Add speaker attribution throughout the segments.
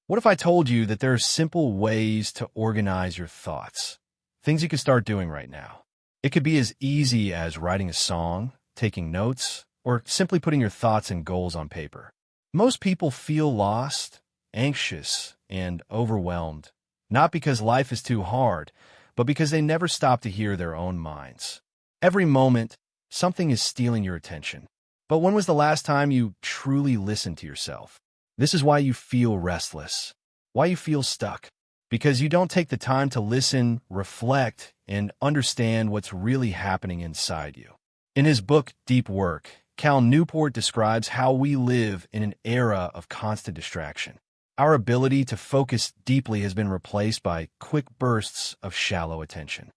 Speaker 1: What if I told you that there are simple ways to organize your thoughts? Things you can start doing right now. It could be as easy as writing a song, taking notes, or simply putting your thoughts and goals on paper. Most people feel lost, anxious, and overwhelmed, not because life is too hard, but because they never stop to hear their own minds. Every moment, something is stealing your attention. But when was the last time you truly listened to yourself? This is why you feel restless, why you feel stuck, because you don't take the time to listen, reflect, and understand what's really happening inside you. In his book, Deep Work, Cal Newport describes how we live in an era of constant distraction. Our ability to focus deeply has been replaced by quick bursts of shallow attention.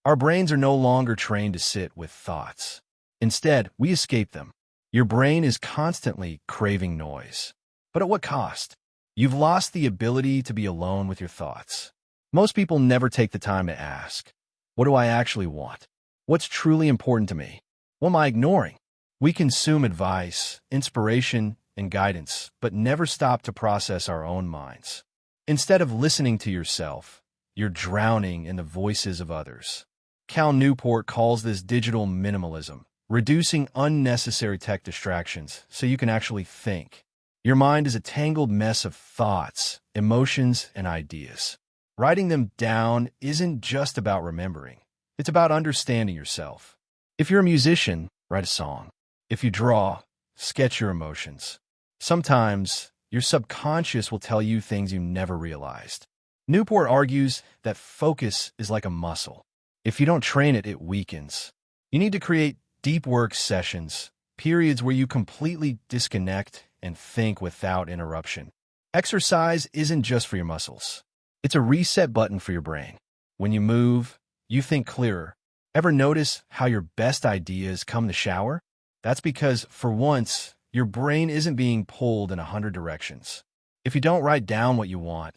Speaker 1: Our brains are no longer trained to sit with thoughts. Instead, we escape them. Your brain is constantly craving noise. But at what cost? You've lost the ability to be alone with your thoughts. Most people never take the time to ask, what do I actually want? What's truly important to me? What am I ignoring? We consume advice, inspiration, and guidance, but never stop to process our own minds. Instead of listening to yourself, you're drowning in the voices of others. Cal Newport calls this digital minimalism, reducing unnecessary tech distractions so you can actually think. Your mind is a tangled mess of thoughts, emotions, and ideas. Writing them down isn't just about remembering. It's about understanding yourself. If you're a musician, write a song. If you draw, sketch your emotions. Sometimes, your subconscious will tell you things you never realized. Newport argues that focus is like a muscle. If you don't train it, it weakens. You need to create deep work sessions, periods where you completely disconnect and think without interruption. Exercise isn't just for your muscles. It's a reset button for your brain. When you move, you think clearer. Ever notice how your best ideas come in the shower? That's because, for once, your brain isn't being pulled in 100 directions. If you don't write down what you want,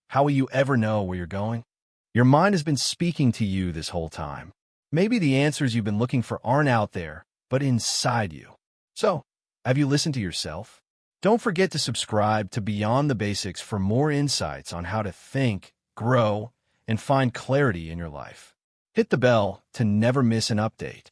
Speaker 1: how will you ever know where you're going? Your mind has been speaking to you this whole time. Maybe the answers you've been looking for aren't out there, but inside you. So, have you listened to yourself? Don't forget to subscribe to Beyond the Basics for more insights on how to think, grow, and find clarity in your life. Hit the bell to never miss an update.